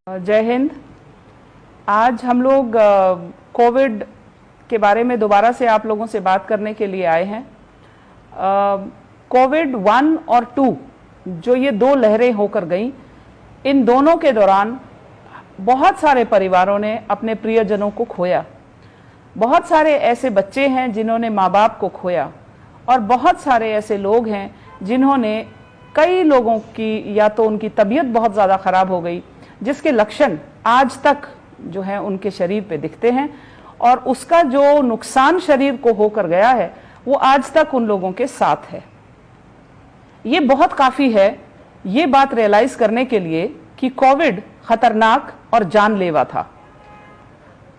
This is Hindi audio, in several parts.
जय हिंद। आज हम लोग कोविड के बारे में दोबारा से आप लोगों से बात करने के लिए आए हैं। कोविड 1 और 2 जो ये दो लहरें होकर गईं, इन दोनों के दौरान बहुत सारे परिवारों ने अपने प्रियजनों को खोया। बहुत सारे ऐसे बच्चे हैं जिन्होंने माँ बाप को खोया और बहुत सारे ऐसे लोग हैं जिन्होंने, कई लोगों की या तो उनकी तबीयत बहुत ज़्यादा ख़राब हो गई जिसके लक्षण आज तक जो है उनके शरीर पे दिखते हैं और उसका जो नुकसान शरीर को होकर गया है वो आज तक उन लोगों के साथ है। ये बहुत काफ़ी है ये बात रियलाइज़ करने के लिए कि कोविड खतरनाक और जानलेवा था।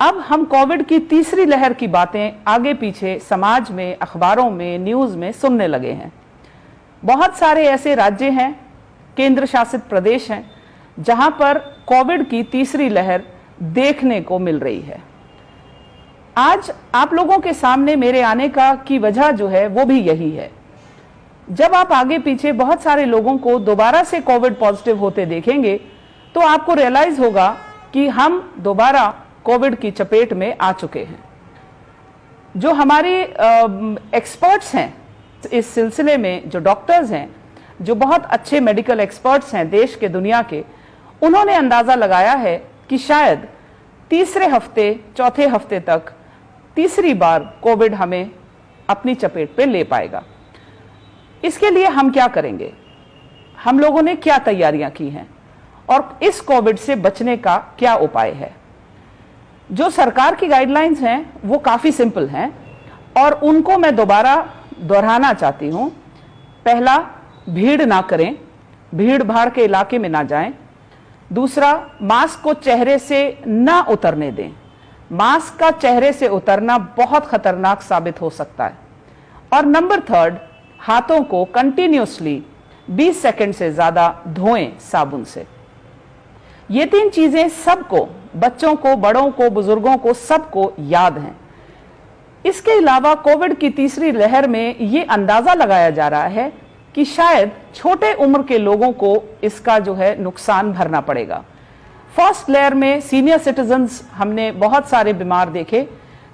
अब हम कोविड की तीसरी लहर की बातें आगे पीछे समाज में, अखबारों में, न्यूज़ में सुनने लगे हैं। बहुत सारे ऐसे राज्य हैं, केंद्र शासित प्रदेश हैं जहां पर कोविड की तीसरी लहर देखने को मिल रही है। आज आप लोगों के सामने मेरे आने का की वजह जो है वो भी यही है। जब आप आगे पीछे बहुत सारे लोगों को दोबारा से कोविड पॉजिटिव होते देखेंगे तो आपको रियलाइज होगा कि हम दोबारा कोविड की चपेट में आ चुके हैं। जो हमारे एक्सपर्ट्स हैं इस सिलसिले में, जो डॉक्टर्स हैं, जो बहुत अच्छे मेडिकल एक्सपर्ट्स हैं देश के, दुनिया के, उन्होंने अंदाजा लगाया है कि शायद तीसरे हफ्ते, चौथे हफ्ते तक तीसरी बार कोविड हमें अपनी चपेट पे ले पाएगा। इसके लिए हम क्या करेंगे, हम लोगों ने क्या तैयारियां की हैं और इस कोविड से बचने का क्या उपाय है। जो सरकार की गाइडलाइंस हैं वो काफी सिंपल हैं और उनको मैं दोबारा दोहराना चाहती हूं। पहला, भीड़ ना करें, भीड़ भाड़ के इलाके में ना जाएं। दूसरा, मास्क को चेहरे से ना उतरने दें। मास्क का चेहरे से उतरना बहुत खतरनाक साबित हो सकता है। और नंबर 3, हाथों को कंटिन्यूसली 20 सेकंड से ज्यादा धोएं साबुन से। ये 3 चीजें सबको, बच्चों को, बड़ों को, बुजुर्गों को, सबको याद हैं। इसके अलावा कोविड की तीसरी लहर में ये अंदाजा लगाया जा रहा है कि शायद छोटे उम्र के लोगों को इसका जो है नुकसान भरना पड़ेगा। फर्स्ट लेयर में सीनियर सिटीजन्स हमने बहुत सारे बीमार देखे,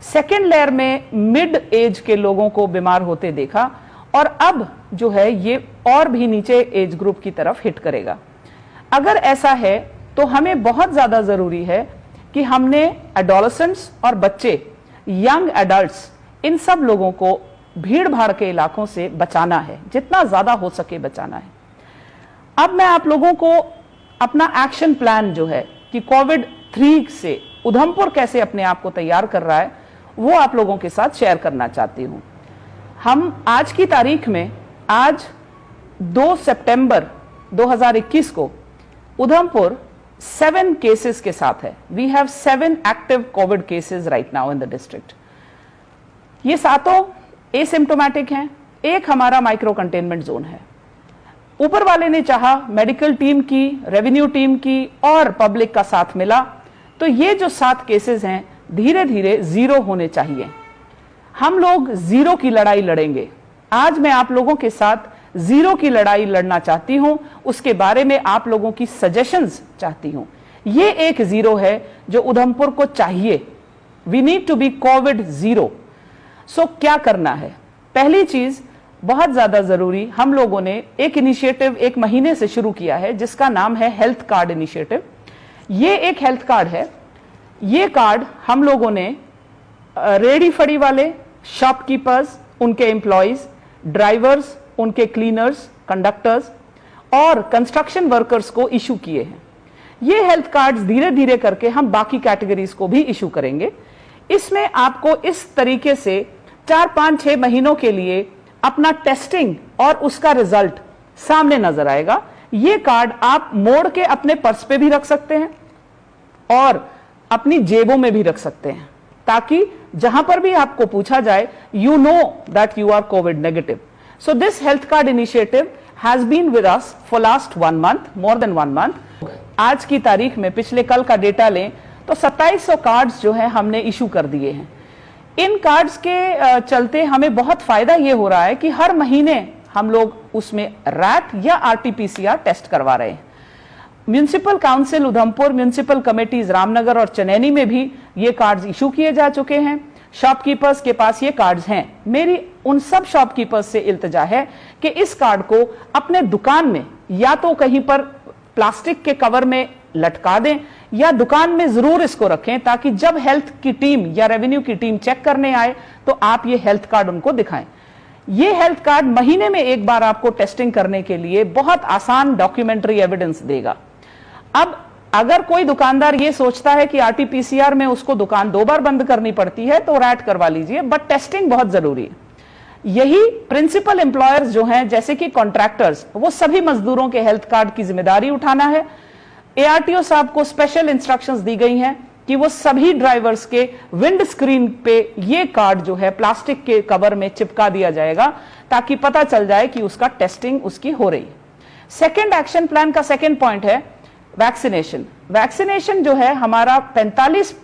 सेकेंड लेयर में मिड एज के लोगों को बीमार होते देखा और अब जो है ये और भी नीचे एज ग्रुप की तरफ हिट करेगा। अगर ऐसा है तो हमें बहुत ज्यादा जरूरी है कि हमने एडोलेसेंट्स और बच्चे, यंग एडल्ट्स, इन सब लोगों को भीड़ भाड़ के इलाकों से बचाना है, जितना ज्यादा हो सके बचाना है। अब मैं आप लोगों को अपना एक्शन प्लान जो है कि कोविड 3 से उधमपुर कैसे अपने आप को तैयार कर रहा है वो आप लोगों के साथ शेयर करना चाहती हूं। हम आज की तारीख में, आज 2 सितंबर 2021 को उधमपुर 7 केसेस के साथ है। We have 7 active covid cases right now in the district. ये सातों एसिम्प्टोमेटिक हैं। एक हमारा माइक्रो कंटेनमेंट जोन है। ऊपर वाले ने चाहा, मेडिकल टीम की, रेवेन्यू टीम की और पब्लिक का साथ मिला तो ये जो 7 केसेस हैं धीरे धीरे 0 होने चाहिए। हम लोग 0 की लड़ाई लड़ेंगे। आज मैं आप लोगों के साथ 0 की लड़ाई लड़ना चाहती हूं, उसके बारे में आप लोगों की सजेशंस चाहती हूं। ये एक 0 है जो उधमपुर को चाहिए। We need to be covid 0। So क्या करना है? पहली चीज, बहुत ज्यादा जरूरी, हम लोगों ने एक इनिशिएटिव 1 महीने से शुरू किया है जिसका नाम है हेल्थ कार्ड इनिशिएटिव। ये एक हेल्थ कार्ड है। ये कार्ड हम लोगों ने रेडी फड़ी वाले, शॉपकीपर्स, उनके एम्प्लॉयज, ड्राइवर्स, उनके क्लीनर्स, कंडक्टर्स और कंस्ट्रक्शन वर्कर्स को इशू किए हैं। ये हेल्थ कार्ड्स धीरे धीरे करके हम बाकी कैटेगरीज को भी इशू करेंगे। इसमें आपको इस तरीके से 4, 5, 6 महीनों के लिए अपना टेस्टिंग और उसका रिजल्ट सामने नजर आएगा। ये कार्ड आप मोड़ के अपने पर्स पे भी रख सकते हैं और अपनी जेबों में भी रख सकते हैं ताकि जहां पर भी आपको पूछा जाए, you know that you are covid negative. So this health card initiative has been with us for last 1 month, more than 1 month. आज की तारीख में, पिछले कल का डेटा लें तो 2700 कार्ड्स जो है हमने इशू कर दिए हैं। इन कार्ड्स के चलते हमें बहुत फायदा ये हो रहा है कि हर महीने हम लोग उसमें रैट या RT-PCR टेस्ट करवा रहे हैं। Municipal council Udhampur, municipal committees Ramnagar और चनैनी में भी ये कार्ड्स इशू किए जा चुके हैं। शॉपकीपर्स के पास ये कार्ड्स हैं। मेरी उन सब शॉपकीपर्स से इल्तिजा है कि इस कार्ड को अपने दुकान में या तो कहीं पर प्लास्टिक के कवर में लटका दें या दुकान में जरूर इसको रखें, ताकि जब हेल्थ की टीम या रेवेन्यू की टीम चेक करने आए तो आप ये हेल्थ कार्ड उनको दिखाएं। ये हेल्थ कार्ड महीने में एक बार आपको टेस्टिंग करने के लिए बहुत आसान डॉक्यूमेंट्री एविडेंस देगा। अब अगर कोई दुकानदार ये सोचता है कि आरटीपीसीआर में उसको दुकान 2 बार बंद करनी पड़ती है तो रैट करवा लीजिए, बट टेस्टिंग बहुत जरूरी है। यही प्रिंसिपल एम्प्लॉयर्स जो हैं, जैसे कि कॉन्ट्रैक्टर्स, वो सभी मजदूरों के हेल्थ कार्ड की जिम्मेदारी उठाना है। एआरटीओ साहब को स्पेशल इंस्ट्रक्शंस दी गई हैं कि वो सभी ड्राइवर्स के विंड स्क्रीन पे ये कार्ड जो है प्लास्टिक के कवर में चिपका दिया जाएगा, ताकि पता चल जाए कि उसका टेस्टिंग उसकी हो रही है। सेकेंड एक्शन प्लान का सेकेंड पॉइंट है वैक्सीनेशन। वैक्सीनेशन जो है हमारा 45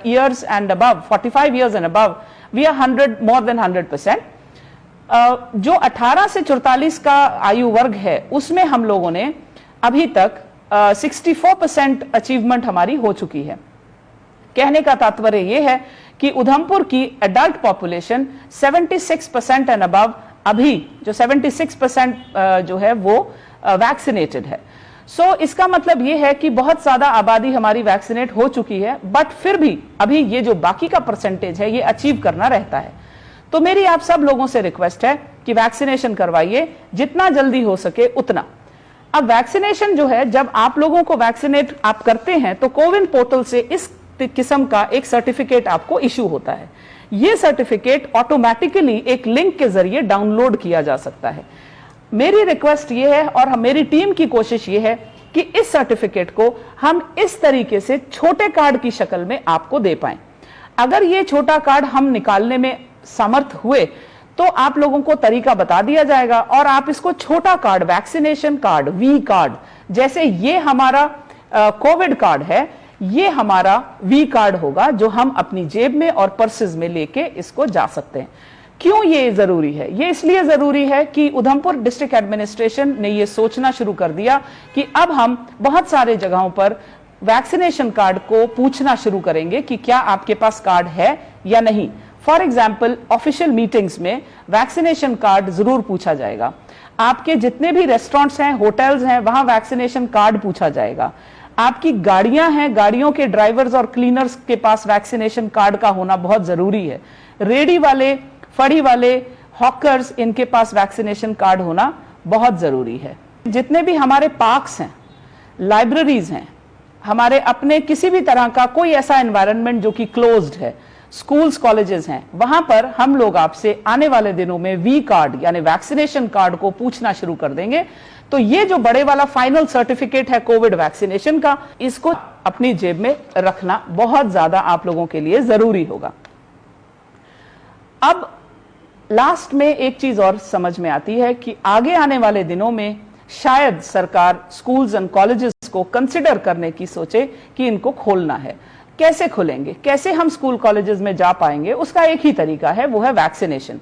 years and above, 45 years and above, we are 100 more than 100%। जो 18 से 44 का आयु वर्ग है उसमें हम लोगों ने अभी तक 64% अचीवमेंट हमारी हो चुकी है। कहने का तात्पर्य यह है कि उधमपुर की एडल्ट पॉपुलेशन 76% एंड अबव, अभी जो 76% जो है वो वैक्सीनेटेड है। सो इसका मतलब यह है कि बहुत ज्यादा आबादी हमारी वैक्सीनेट हो चुकी है, बट फिर भी अभी ये जो बाकी का परसेंटेज है ये अचीव करना रहता है। तो मेरी आप सब लोगों से रिक्वेस्ट है कि वैक्सीनेशन करवाइए, जितना जल्दी हो सके उतना। अब वैक्सीनेशन जो है, जब आप लोगों को वैक्सीनेट आप करते हैं तो कोविन पोर्टल से इस किस्म का एक सर्टिफिकेट आपको इशू होता है। यह सर्टिफिकेट ऑटोमेटिकली एक लिंक के जरिए डाउनलोड किया जा सकता है। मेरी रिक्वेस्ट यह है और मेरी टीम की कोशिश यह है कि इस सर्टिफिकेट को हम इस तरीके से छोटे कार्ड की शक्ल में आपको दे पाएं। अगर यह छोटा कार्ड हम निकालने में समर्थ हुए तो आप लोगों को तरीका बता दिया जाएगा और आप इसको छोटा card, vaccination card, V card, जैसे ये हमारा कोविड कार्ड है, ये हमारा वी कार्ड होगा जो हम अपनी जेब में और पर्सेज में लेके इसको जा सकते हैं। क्यों ये जरूरी है? ये इसलिए जरूरी है कि उधमपुर डिस्ट्रिक्ट एडमिनिस्ट्रेशन ने ये सोचना शुरू कर दिया कि अब हम बहुत सारे जगहों पर वैक्सीनेशन कार्ड को पूछना शुरू करेंगे कि क्या आपके पास कार्ड है या नहीं। फॉर एग्जाम्पल, ऑफिशियल मीटिंग्स में वैक्सीनेशन कार्ड जरूर पूछा जाएगा। आपके जितने भी रेस्टोरेंट्स हैं, होटल्स हैं, वहां वैक्सीनेशन कार्ड पूछा जाएगा। आपकी गाड़ियां हैं, गाड़ियों के ड्राइवर्स और क्लीनर्स के पास वैक्सीनेशन कार्ड का होना बहुत जरूरी है। रेडी वाले, फड़ी वाले, हॉकर्स, इनके पास वैक्सीनेशन कार्ड होना बहुत जरूरी है। जितने भी हमारे पार्क्स हैं, लाइब्रेरीज हैं, हमारे अपने किसी भी तरह का कोई ऐसा एनवायरनमेंट जो कि क्लोज्ड है, स्कूल्स, कॉलेजेस हैं, वहां पर हम लोग आपसे आने वाले दिनों में वी कार्ड यानी वैक्सीनेशन कार्ड को पूछना शुरू कर देंगे। तो ये जो बड़े वाला फाइनल सर्टिफिकेट है कोविड वैक्सीनेशन का, इसको अपनी जेब में रखना बहुत ज्यादा आप लोगों के लिए जरूरी होगा। अब लास्ट में एक चीज और समझ में आती है कि आगे आने वाले दिनों में शायद सरकार स्कूल्स एंड कॉलेजेस को कंसिडर करने की सोचे कि इनको खोलना है। कैसे खोलेंगे, कैसे हम स्कूल कॉलेजेस में जा पाएंगे, उसका एक ही तरीका है, वो है वैक्सीनेशन।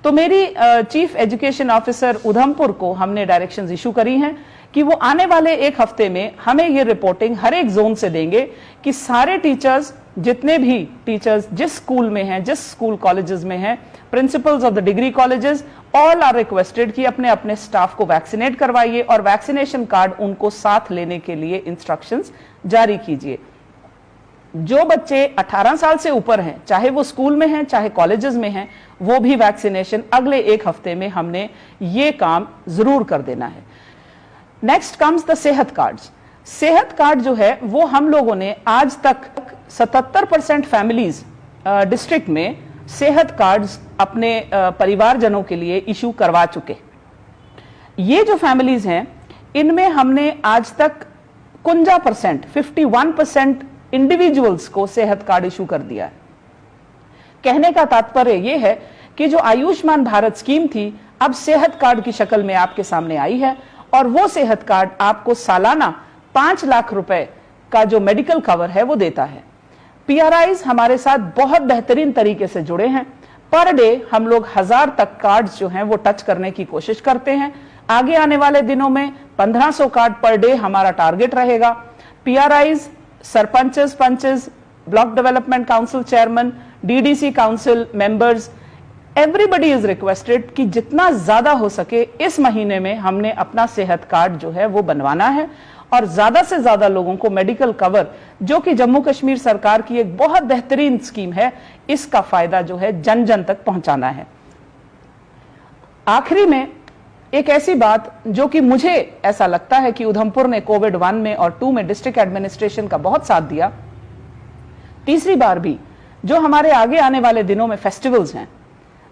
तो मेरी चीफ एजुकेशन ऑफिसर उधमपुर को हमने डायरेक्शंस इशू करी हैं कि वो आने वाले एक हफ्ते में हमें ये रिपोर्टिंग हर एक जोन से देंगे कि सारे टीचर्स, जितने भी टीचर्स जिस स्कूल में हैं, जिस स्कूल कॉलेजेस में हैं, principals of the degree colleges, all are requested कि अपने अपने स्टाफ को वैक्सीनेट करवाइए और वैक्सीनेशन कार्ड उनको साथ लेने के लिए इंस्ट्रक्शंस जारी कीजिए। जो बच्चे 18 साल से ऊपर हैं, चाहे वो स्कूल में हैं चाहे कॉलेजेस में हैं, वो भी वैक्सीनेशन अगले एक हफ्ते में हमने ये काम जरूर कर देना है। नेक्स्ट कम्स द सेहत कार्ड्स। सेहत कार्ड जो है वो हम लोगों ने आज तक 77% फैमिलीज डिस्ट्रिक्ट में सेहत कार्ड्स अपने परिवारजनों के लिए इशू करवा चुके। ये जो फैमिलीज हैं इनमें हमने आज तक 51% इंडिविजुअल्स को सेहत कार्ड इशू कर दिया है। कहने का तात्पर्य यह है कि जो आयुष्मान भारत स्कीम थी अब सेहत कार्ड की शक्ल में आपके सामने आई है और वो सेहत कार्ड आपको सालाना 5 लाख रुपए का जो मेडिकल कवर है वो देता है। पीआरआईज हमारे साथ बहुत बेहतरीन तरीके से जुड़े हैं। पर डे हम लोग 1000 तक कार्ड्स जो हैं वो टच करने की कोशिश करते हैं। आगे आने वाले दिनों में 1500 कार्ड पर डे हमारा टारगेट रहेगा। PRIs, sarpanches, panches, block development council chairman, DDC council members, everybody is requested कि जितना ज्यादा हो सके इस महीने में हमने अपना सेहत कार्ड जो है वो बनवाना है और ज्यादा से ज्यादा लोगों को मेडिकल कवर, जो कि जम्मू कश्मीर सरकार की एक बहुत बेहतरीन स्कीम है, इसका फायदा जो है जन जन तक पहुंचाना है। आखिरी में एक ऐसी बात जो कि मुझे ऐसा लगता है कि उधमपुर ने कोविड 1 में और 2 में डिस्ट्रिक्ट एडमिनिस्ट्रेशन का बहुत साथ दिया। तीसरी बार भी जो हमारे आगे आने वाले दिनों में फेस्टिवल्स हैं,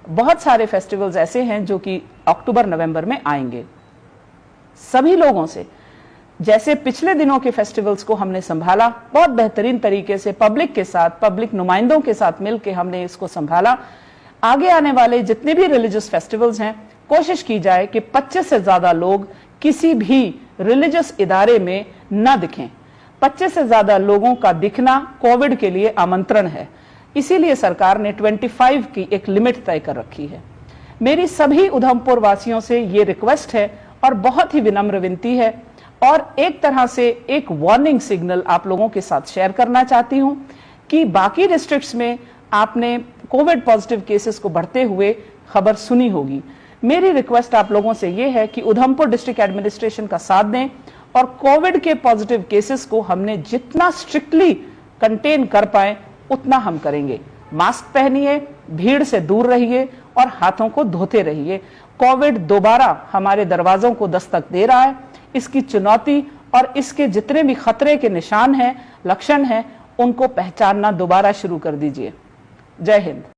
बहुत सारे फेस्टिवल्स ऐसे हैं जो कि अक्टूबर नवंबर में आएंगे। सभी लोगों से, जैसे पिछले दिनों के फेस्टिवल्स को हमने संभाला बहुत बेहतरीन तरीके से, पब्लिक के साथ, पब्लिक नुमाइंदों के साथ मिलकर हमने इसको संभाला, आगे आने वाले जितने भी रिलीजियस फेस्टिवल्स हैं कोशिश की जाए कि 25 से ज्यादा लोग किसी भी रिलीजियस इदारे में न दिखें। 25 से ज्यादा लोगों का दिखना कोविड के लिए आमंत्रण है, इसीलिए सरकार ने 25 की एक लिमिट तय कर रखी है। मेरी सभी उधमपुर वासियों से ये रिक्वेस्ट है और बहुत ही विनम्र विनती है और एक तरह से एक वार्निंग सिग्नल आप लोगों के साथ शेयर करना चाहती हूं कि बाकी डिस्ट्रिक्ट्स में आपने कोविड पॉजिटिव केसेस को बढ़ते हुए खबर सुनी होगी। मेरी रिक्वेस्ट आप लोगों से यह है कि उधमपुर डिस्ट्रिक्ट एडमिनिस्ट्रेशन का साथ दें और कोविड के पॉजिटिव केसेस को हमने जितना स्ट्रिक्टली कंटेन कर पाए उतना हम करेंगे। मास्क पहनिए, भीड़ से दूर रहिए और हाथों को धोते रहिए। कोविड दोबारा हमारे दरवाजों को दस्तक दे रहा है। इसकी चुनौती और इसके जितने भी खतरे के निशान हैं, लक्षण हैं, उनको पहचानना दोबारा शुरू कर दीजिए। जय हिंद।